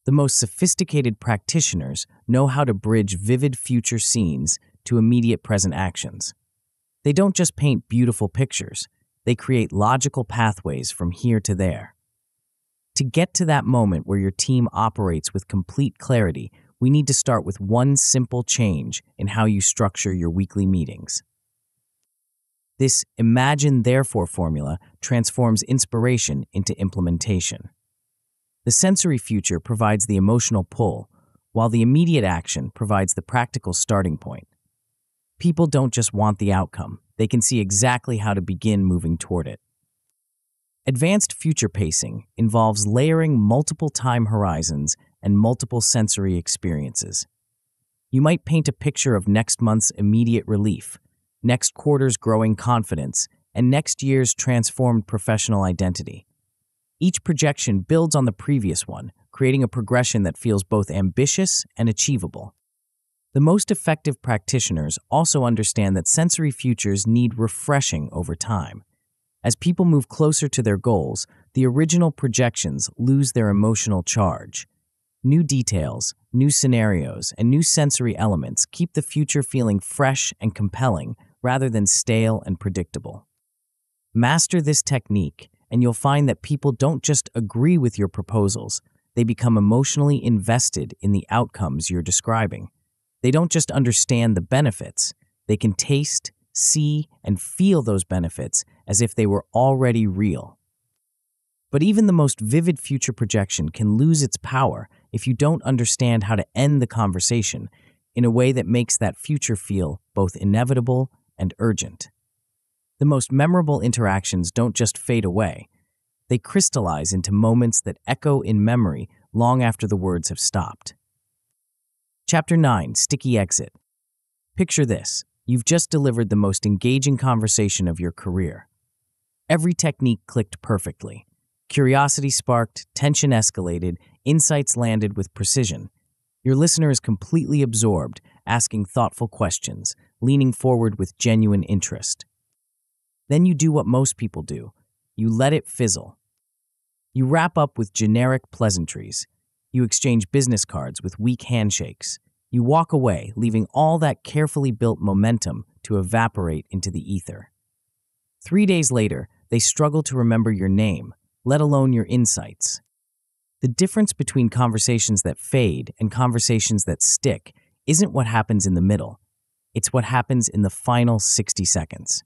The most sophisticated practitioners know how to bridge vivid future scenes to immediate present actions. They don't just paint beautiful pictures, they create logical pathways from here to there. To get to that moment where your team operates with complete clarity, we need to start with one simple change in how you structure your weekly meetings. This imagine therefore formula transforms inspiration into implementation. The sensory future provides the emotional pull, while the immediate action provides the practical starting point. People don't just want the outcome, they can see exactly how to begin moving toward it. Advanced future pacing involves layering multiple time horizons and multiple sensory experiences. You might paint a picture of next month's immediate relief, next quarter's growing confidence, and next year's transformed professional identity. Each projection builds on the previous one, creating a progression that feels both ambitious and achievable. The most effective practitioners also understand that sensory futures need refreshing over time. As people move closer to their goals, the original projections lose their emotional charge. New details, new scenarios, and new sensory elements keep the future feeling fresh and compelling rather than stale and predictable. Master this technique, and you'll find that people don't just agree with your proposals, they become emotionally invested in the outcomes you're describing. They don't just understand the benefits, they can taste, see, and feel those benefits as if they were already real. But even the most vivid future projection can lose its power if you don't understand how to end the conversation in a way that makes that future feel both inevitable and urgent. The most memorable interactions don't just fade away. They crystallize into moments that echo in memory long after the words have stopped. Chapter 9, Sticky Exit. Picture this. You've just delivered the most engaging conversation of your career. Every technique clicked perfectly. Curiosity sparked, tension escalated, insights landed with precision. Your listener is completely absorbed, asking thoughtful questions, leaning forward with genuine interest. Then you do what most people do. You let it fizzle. You wrap up with generic pleasantries. You exchange business cards with weak handshakes. You walk away, leaving all that carefully built momentum to evaporate into the ether. 3 days later, they struggle to remember your name, let alone your insights. The difference between conversations that fade and conversations that stick isn't what happens in the middle. It's what happens in the final 60 seconds.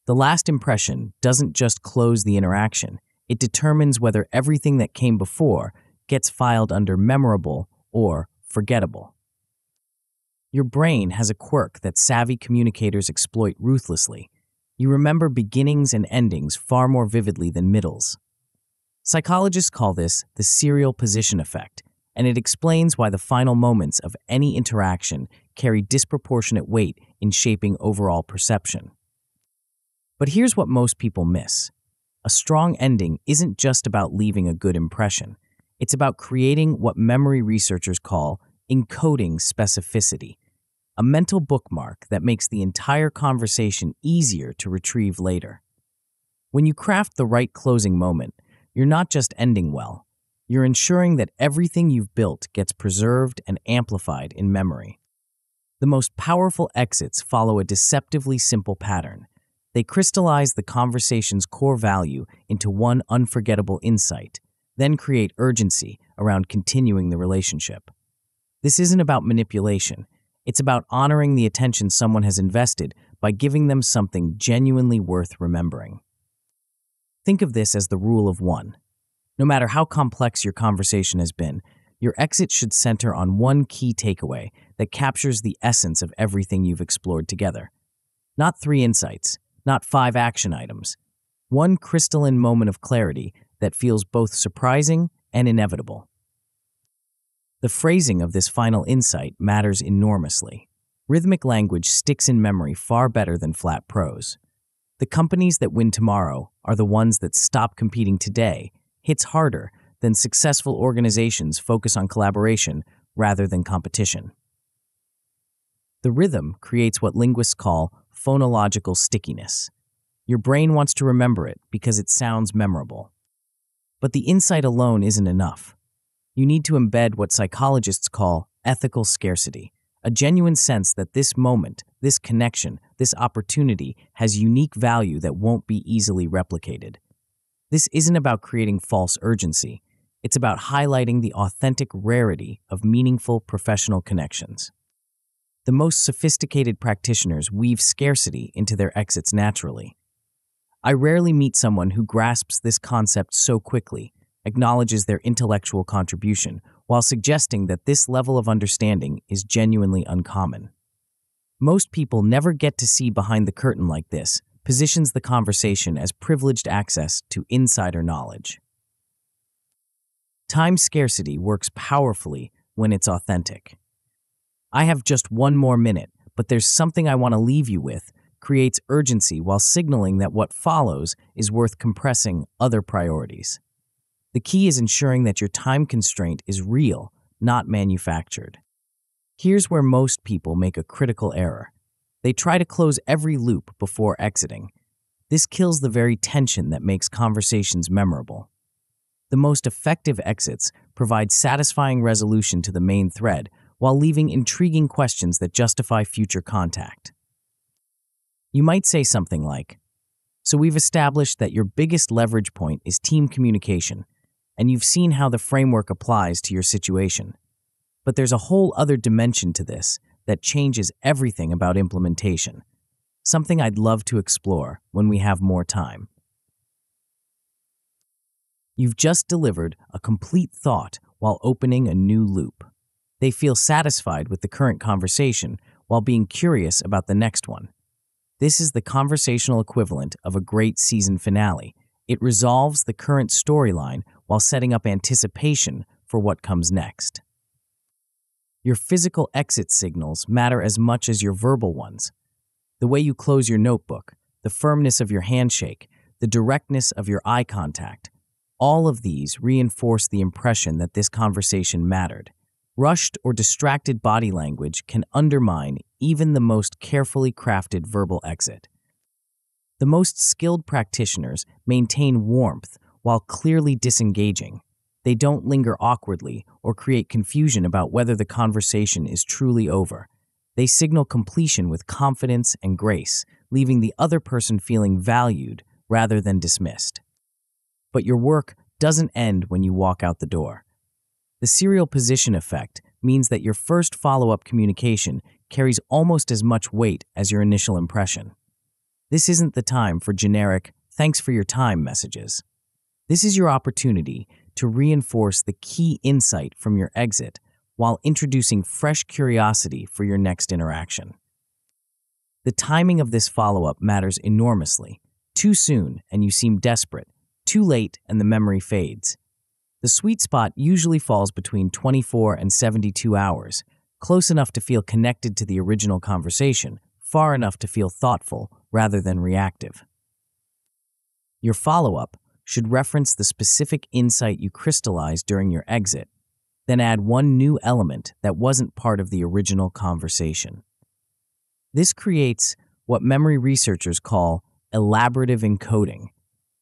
The last impression doesn't just close the interaction, it determines whether everything that came before gets filed under memorable or forgettable. Your brain has a quirk that savvy communicators exploit ruthlessly. You remember beginnings and endings far more vividly than middles. Psychologists call this the serial position effect, and it explains why the final moments of any interaction carry disproportionate weight in shaping overall perception. But here's what most people miss. A strong ending isn't just about leaving a good impression. It's about creating what memory researchers call encoding specificity, a mental bookmark that makes the entire conversation easier to retrieve later. When you craft the right closing moment, you're not just ending well, you're ensuring that everything you've built gets preserved and amplified in memory. The most powerful exits follow a deceptively simple pattern. They crystallize the conversation's core value into one unforgettable insight, then create urgency around continuing the relationship. This isn't about manipulation. It's about honoring the attention someone has invested by giving them something genuinely worth remembering. Think of this as the rule of one. No matter how complex your conversation has been, your exit should center on one key takeaway that captures the essence of everything you've explored together. Not 3 insights, not 5 action items. One crystalline moment of clarity that feels both surprising and inevitable. The phrasing of this final insight matters enormously. Rhythmic language sticks in memory far better than flat prose. The companies that win tomorrow are the ones that stop competing today hits harder than successful organizations focus on collaboration rather than competition. The rhythm creates what linguists call phonological stickiness. Your brain wants to remember it because it sounds memorable. But the insight alone isn't enough. You need to embed what psychologists call ethical scarcity, a genuine sense that this moment, this connection, this opportunity has unique value that won't be easily replicated. This isn't about creating false urgency. It's about highlighting the authentic rarity of meaningful professional connections. The most sophisticated practitioners weave scarcity into their exits naturally. I rarely meet someone who grasps this concept so quickly, acknowledges their intellectual contribution, while suggesting that this level of understanding is genuinely uncommon. Most people never get to see behind the curtain like this, positions the conversation as privileged access to insider knowledge. Time scarcity works powerfully when it's authentic. I have just one more minute, but there's something I want to leave you with, creates urgency while signaling that what follows is worth compressing other priorities. The key is ensuring that your time constraint is real, not manufactured. Here's where most people make a critical error. They try to close every loop before exiting. This kills the very tension that makes conversations memorable. The most effective exits provide satisfying resolution to the main thread while leaving intriguing questions that justify future contact. You might say something like, "So we've established that your biggest leverage point is team communication, and you've seen how the framework applies to your situation. But there's a whole other dimension to this that changes everything about implementation. Something I'd love to explore when we have more time." You've just delivered a complete thought while opening a new loop. They feel satisfied with the current conversation while being curious about the next one. This is the conversational equivalent of a great season finale. It resolves the current storyline while setting up anticipation for what comes next. Your physical exit signals matter as much as your verbal ones. The way you close your notebook, the firmness of your handshake, the directness of your eye contact, all of these reinforce the impression that this conversation mattered. Rushed or distracted body language can undermine even the most carefully crafted verbal exit. The most skilled practitioners maintain warmth while clearly disengaging. They don't linger awkwardly or create confusion about whether the conversation is truly over. They signal completion with confidence and grace, leaving the other person feeling valued rather than dismissed. But your work doesn't end when you walk out the door. The serial position effect means that your first follow-up communication carries almost as much weight as your initial impression. This isn't the time for generic, "thanks for your time" messages. This is your opportunity to reinforce the key insight from your exit while introducing fresh curiosity for your next interaction. The timing of this follow-up matters enormously. Too soon and you seem desperate. Too late and the memory fades. The sweet spot usually falls between 24 and 72 hours, close enough to feel connected to the original conversation, far enough to feel thoughtful rather than reactive. Your follow-up should reference the specific insight you crystallized during your exit, then add one new element that wasn't part of the original conversation. This creates what memory researchers call elaborative encoding.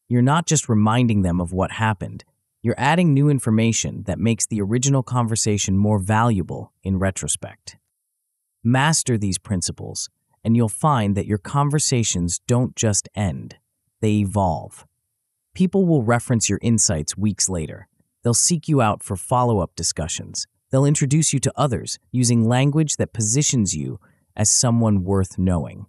You're not just reminding them of what happened, you're adding new information that makes the original conversation more valuable in retrospect. Master these principles, and you'll find that your conversations don't just end, they evolve. People will reference your insights weeks later. They'll seek you out for follow-up discussions. They'll introduce you to others using language that positions you as someone worth knowing.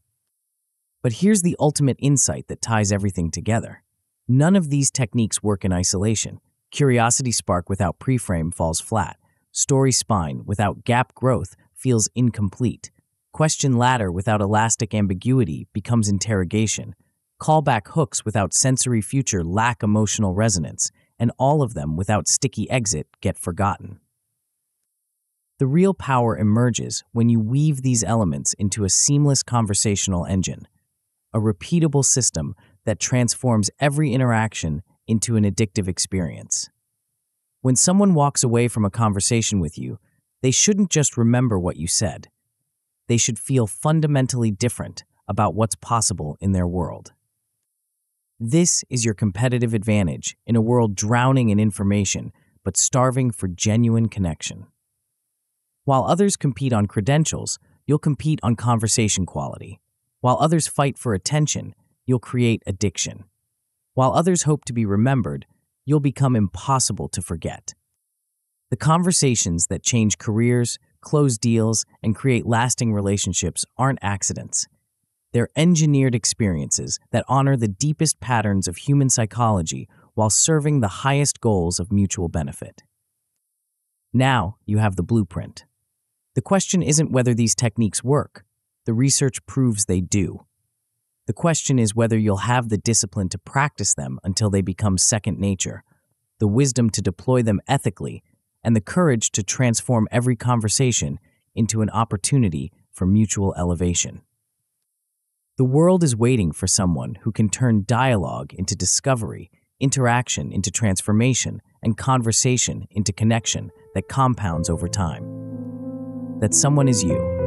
But here's the ultimate insight that ties everything together. None of these techniques work in isolation. Curiosity spark without preframe falls flat. Story spine without gap growth feels incomplete. Question ladder without elastic ambiguity becomes interrogation. Callback hooks without sensory future lack emotional resonance, and all of them without sticky exit get forgotten. The real power emerges when you weave these elements into a seamless conversational engine, a repeatable system that transforms every interaction into an addictive experience. When someone walks away from a conversation with you, they shouldn't just remember what you said. They should feel fundamentally different about what's possible in their world. This is your competitive advantage in a world drowning in information but starving for genuine connection. While others compete on credentials, you'll compete on conversation quality. While others fight for attention, you'll create addiction. While others hope to be remembered, you'll become impossible to forget. The conversations that change careers, close deals, and create lasting relationships aren't accidents. They're engineered experiences that honor the deepest patterns of human psychology while serving the highest goals of mutual benefit. Now you have the blueprint. The question isn't whether these techniques work. The research proves they do. The question is whether you'll have the discipline to practice them until they become second nature, the wisdom to deploy them ethically, and the courage to transform every conversation into an opportunity for mutual elevation. The world is waiting for someone who can turn dialogue into discovery, interaction into transformation, and conversation into connection that compounds over time. That someone is you.